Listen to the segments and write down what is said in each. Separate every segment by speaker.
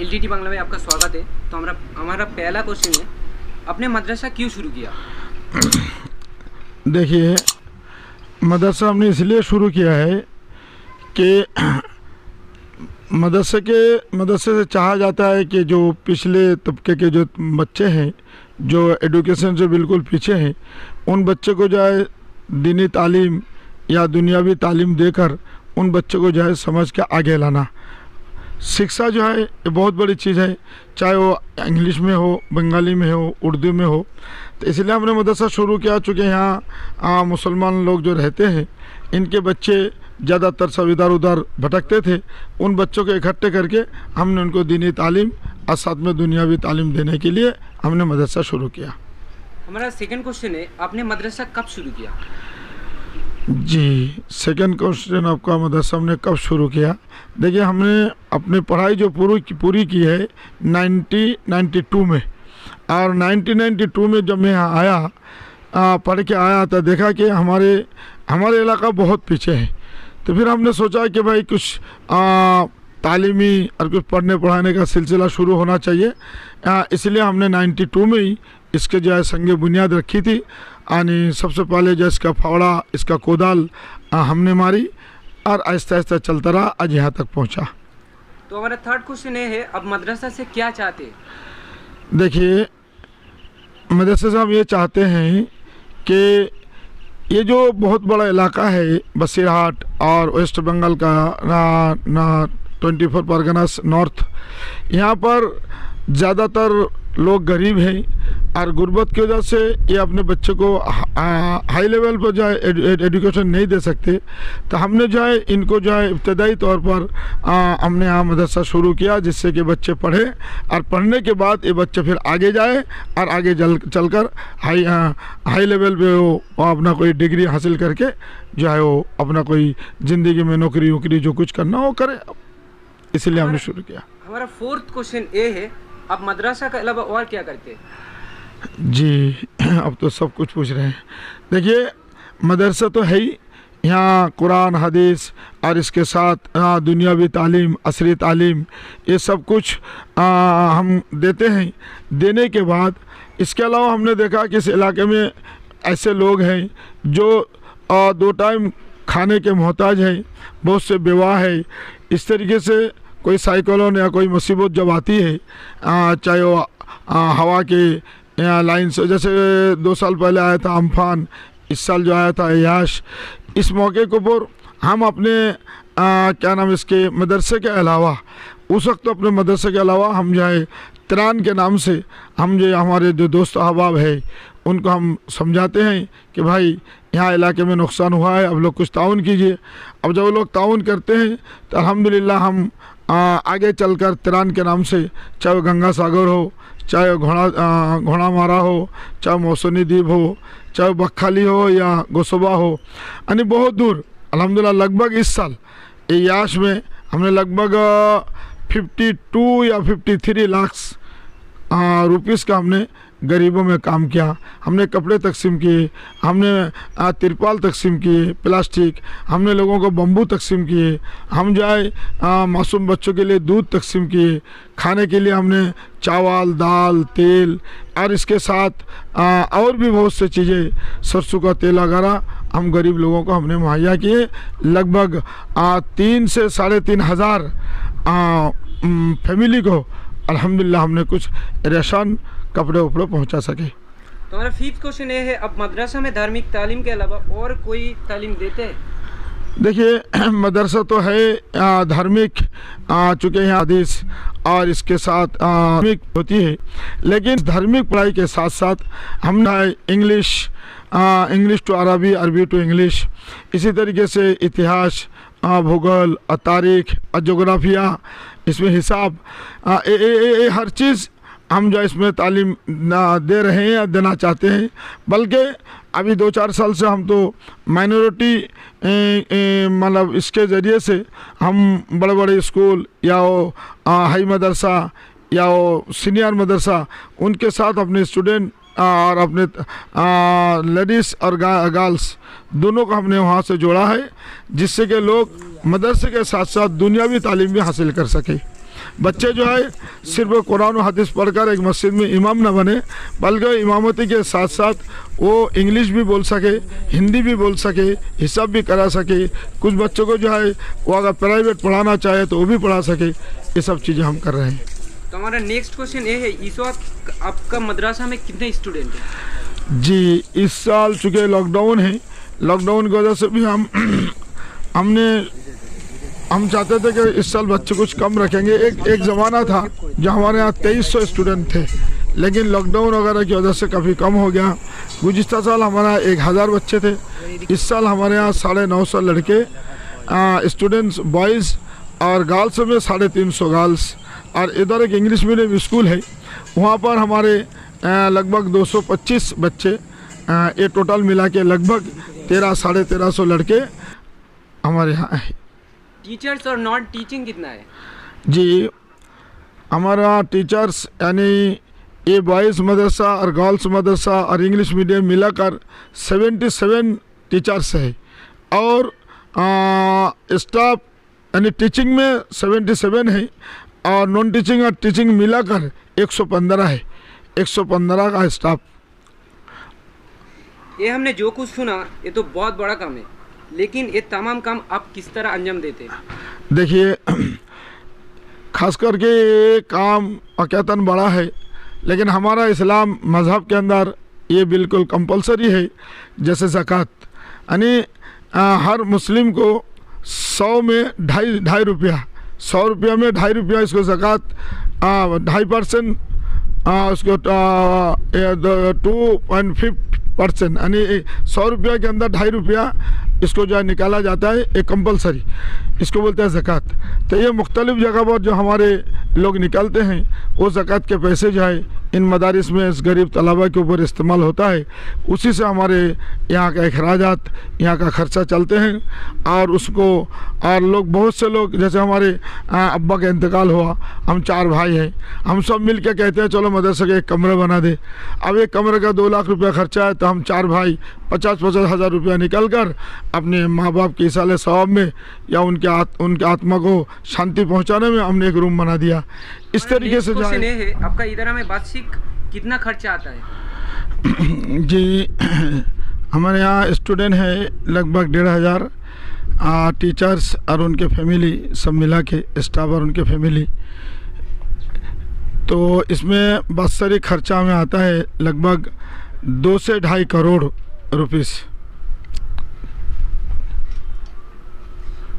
Speaker 1: LTT Bangla में आपका स्वागत है। तो हमारा पहला क्वेश्चन है, आपने मदरसा क्यों शुरू किया?
Speaker 2: देखिए, मदरसा हमने इसलिए शुरू किया है कि मदरसे से चाहा जाता है कि जो पिछले तबके के जो बच्चे हैं, जो एडुकेशन से बिल्कुल पीछे हैं, उन बच्चों को जो है दीनी तालीम या दुनियावी तालीम देकर उन बच्चों को जो है समझ के आगे लाना। शिक्षा जो है ये बहुत बड़ी चीज़ है, चाहे वो इंग्लिश में हो, बंगाली में हो, उर्दू में हो। तो इसलिए हमने मदरसा शुरू किया, चूँकि यहाँ मुसलमान लोग जो रहते हैं, इनके बच्चे ज़्यादातर सब इधर उधर भटकते थे। उन बच्चों को इकट्ठे करके हमने उनको दीनी तालीम और साथ में दुनियावी तालीम देने के लिए हमने मदरसा शुरू किया।
Speaker 1: हमारा सेकंड क्वेश्चन है, आपने मदरसा कब शुरू किया?
Speaker 2: जी, सेकंड क्वेश्चन आपका, मदरसा हमने कब शुरू किया। देखिए, हमने अपनी पढ़ाई जो पूरी की है 1992 में, और 1992 में जब मैं यहाँ आया, पढ़ के आया तो देखा कि हमारे इलाका बहुत पीछे है। तो फिर हमने सोचा कि भाई कुछ तालीमी और कुछ पढ़ने पढ़ाने का सिलसिला शुरू होना चाहिए। इसलिए हमने 92 में ही इसके जो है संगे बुनियाद रखी थी। यानी सबसे पहले जो इसका फावड़ा, इसका कोदाल हमने मारी, और आहिस्ता आहिस्ता चलता रहा, आज यहाँ तक पहुँचा।
Speaker 1: तो हमारा थर्ड क्वेश्चन ये है, अब मदरसा से क्या चाहते हैं?
Speaker 2: देखिए, मदरसे से हम ये चाहते हैं कि ये जो बहुत बड़ा इलाका है बसीरहाट और वेस्ट बंगाल का ना 24 परगनास नॉर्थ, यहाँ पर ज़्यादातर लोग गरीब हैं, और गुर्बत की वजह से ये अपने बच्चे को हाई लेवल पर जो है एजुकेशन नहीं दे सकते। तो हमने जो है इनको जो है इब्तदाई तौर पर हमने यहाँ मदरसा शुरू किया, जिससे कि बच्चे पढ़े, और पढ़ने के बाद ये बच्चे फिर आगे जाए और आगे चलकर हाई लेवल पे वो अपना कोई डिग्री हासिल करके जो है वो अपना कोई ज़िंदगी में नौकरी वोकरी जो कुछ करना वो करे। इसलिए हमने शुरू किया।
Speaker 1: हमारा फोर्थ क्वेश्चन ये है, आप मदरसा के अलावा और क्या करते हैं?
Speaker 2: जी, अब तो सब कुछ पूछ रहे हैं। देखिए, मदरसा तो है ही, यहाँ कुरान हदीस और इसके साथ दुनियावी तालीम, असरी तालीम, ये सब कुछ हम देते हैं। देने के बाद इसके अलावा हमने देखा कि इस इलाके में ऐसे लोग हैं जो 2 टाइम खाने के मोहताज हैं, बहुत से बेवाह है। इस तरीके से कोई साइक्लोन या कोई मुसीबत जब आती है, चाहे वो हवा के लाइन से, जैसे 2 साल पहले आया था अम्फान, इस साल जो आया था याश, इस मौके के ऊपर हम अपने क्या नाम इसके मदरसे के अलावा, उस वक्त तो अपने मदरसे के अलावा हम जो है त्राण के नाम से हम जो हमारे जो दोस्त अहबाब है उनको हम समझाते हैं कि भाई यहाँ इलाके में नुकसान हुआ है, अब लोग कुछ ताउन कीजिए। अब जब वो लोग ताउन करते हैं तो अल्हम्दुलिल्लाह हम आगे चलकर त्राण के नाम से, चाहे वो गंगा सागर हो, चाहे घोड़ा मारा हो, चाहे मौसमी द्वीप हो, चाहे बखाली हो या गोसबा हो, यानी बहुत दूर अल्हम्दुलिल्लाह लगभग इस साल याश में हमने लगभग 52 या 53 लाख रुपीस का हमने गरीबों में काम किया। हमने कपड़े तकसीम किए, हमने तिरपाल तकसीम किए, प्लास्टिक, हमने लोगों को बम्बू तकसीम किए, हम जो है मासूम बच्चों के लिए दूध तकसीम किए, खाने के लिए हमने चावल, दाल, तेल, और इसके साथ और भी बहुत से चीज़ें, सरसों का तेल वगैरह हम गरीब लोगों को हमने मुहैया किए। लगभग 3 से 3.5 हज़ार फैमिली को अल्हम्दुलिल्लाह हमने कुछ रेशन, कपड़े उपड़े पहुंचा सके।
Speaker 1: तो हमारा फिफ्थ क्वेश्चन ये है, अब मदरसा में धार्मिक तालीम के अलावा और कोई तालीम देते हैं?
Speaker 2: देखिए, मदरसा तो है धार्मिक, चूँकि यहाँ हदीस और इसके साथ धार्मिक होती है, लेकिन धार्मिक पढ़ाई के साथ साथ हम इंग्लिश टू अरबी, अरबी टू इंग्लिश, इसी तरीके से इतिहास, भूगोल, तारीख, जोग्राफिया, इसमें हिसाब, हर चीज़ हम जो इसमें तालीम दे रहे हैं या देना चाहते हैं। बल्कि अभी 2-4 साल से हम तो माइनॉरिटी मतलब इसके ज़रिए से हम बड़े बड़े स्कूल या वो हाई मदरसा या वो सीनियर मदरसा, उनके साथ अपने स्टूडेंट और अपने लेडीज़ और गर्ल्स दोनों को हमने वहाँ से जोड़ा है, जिससे कि लोग मदरसे के साथ साथ दुनियावी तालीम भी हासिल कर सके। बच्चे जो है सिर्फ कुरान और हदीस पढ़कर एक मस्जिद में इमाम न बने, बल्कि इमामती के साथ साथ वो इंग्लिश भी बोल सके, हिंदी भी बोल सके, हिसाब भी करा सके। कुछ बच्चों को जो है वो अगर प्राइवेट पढ़ाना चाहे तो वो भी पढ़ा सके। ये सब चीज़ें हम कर रहे हैं।
Speaker 1: तो हमारा नेक्स्ट क्वेश्चन ये है, इस वक्त आपका मदरसा में कितने स्टूडेंट हैं? जी,
Speaker 2: इस साल चूँकि लॉकडाउन है, लॉकडाउन की वजह से भी हम चाहते थे कि इस साल बच्चे कुछ कम रखेंगे। एक ज़माना था जब हमारे यहाँ 2300 स्टूडेंट थे, लेकिन लॉकडाउन वगैरह की वजह से काफ़ी कम हो गया। गुज़िश्ता साल हमारा 1000 बच्चे थे, इस साल हमारे यहाँ 950 लड़के स्टूडेंट्स बॉयज़ और गर्ल्स में 350 गर्ल्स। और इधर एक इंग्लिश मीडियम स्कूल है, वहाँ पर हमारे लगभग 225 बच्चे, ये टोटल मिला के लगभग 1300-1350 लड़के हमारे यहाँ है।
Speaker 1: टीचर्स और नॉन टीचिंग कितना है?
Speaker 2: जी, हमारा टीचर्स यानी ये बॉयज़ मदरसा और गर्ल्स मदरसा और इंग्लिश मीडियम मिलाकर 77 टीचर्स है, और स्टाफ यानी टीचिंग में 77 है, और नॉन टीचिंग और टीचिंग मिलाकर 115 है, 115 का स्टाफ।
Speaker 1: ये हमने जो कुछ सुना ये तो बहुत बड़ा काम है, लेकिन ये तमाम काम आप किस तरह अंजाम देते हैं?
Speaker 2: देखिए, खास करके ये काम अकेतन बड़ा है, लेकिन हमारा इस्लाम मज़हब के अंदर ये बिल्कुल कंपलसरी है। जैसे ज़कात, यानी हर मुस्लिम को 100 में 2.5 रुपया, 100 रुपया में 2.5 रुपया इसको ज़कात 2.5% उसको 2.5% यानी 100 रुपया के अंदर 2.5 रुपया इसको जो है निकाला जाता है, एक कंपलसरी, इसको बोलते हैं ज़कात। तो ये मुख्तलिफ़ जगह पर जो हमारे लोग निकालते हैं, वो ज़कात के पैसे जो है इन मदारिस में इस गरीब तलबा के ऊपर इस्तेमाल होता है। उसी से हमारे यहाँ का अखराजात, यहाँ का ख़र्चा चलते हैं। और उसको और लोग, बहुत से लोग, जैसे हमारे अब्बा का इंतकाल हुआ, हम 4 भाई हैं, हम सब मिल के कहते हैं चलो मदरसे का एक कमरा बना दे। अब एक कमरे का 2 लाख रुपया खर्चा है, तो हम 4 भाई 50-50 हज़ार रुपया निकल कर अपने माँ बाप के इसाले सवाब में या उनके आत्मा को शांति पहुँचाने में हमने एक रूम बना दिया। इस तरीके से जो
Speaker 1: है आपका इधर में वार्षिक कितना खर्चा आता है?
Speaker 2: जी, हमारे यहाँ स्टूडेंट है लगभग 1500, टीचर्स और उनके फैमिली सब मिला के, स्टाफ और उनके फैमिली, तो इसमें बत्सरी खर्चा में आता है लगभग 2 से 2.5 करोड़ रुपीस।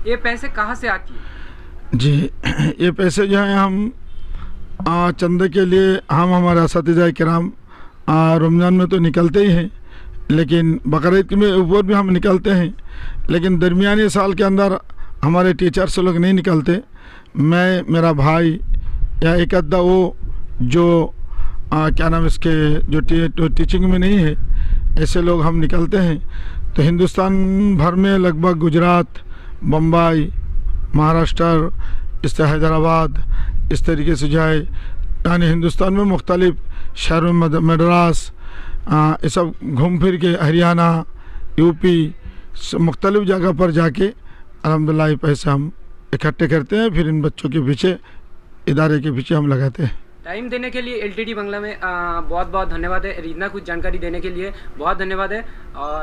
Speaker 1: ये पैसे कहाँ से आती है?
Speaker 2: जी, ये पैसे जो हैं हम चंदे के लिए, हम हमारे असातिज़ा किराम रमज़ान में तो निकलते ही हैं, लेकिन बकरीद में ऊपर भी हम निकलते हैं, लेकिन दरमियानी साल के अंदर हमारे टीचर्स लोग नहीं निकलते। मैं, मेरा भाई या एक अद्दा वो जो क्या नाम इसके जो टीचिंग में नहीं है, ऐसे लोग हम निकलते हैं। तो हिंदुस्तान भर में लगभग गुजरात, बम्बई, महाराष्ट्र, इस तरह हैदराबाद, इस तरीके से जाए, यानी हिंदुस्तान में मुख्तलिफ़ शहरों में, मद्रास, ये सब घूम फिर के, हरियाणा, यूपी, मुख्तलिफ़ जगह पर जाके अल्हम्दुलिल्लाह ये पैसे हम इकट्ठे करते हैं, फिर इन बच्चों के पीछे, इदारे के पीछे हम लगाते हैं।
Speaker 1: टाइम देने के लिए LTT बंगला में बहुत बहुत धन्यवाद है। इतना कुछ जानकारी देने के लिए बहुत धन्यवाद है। और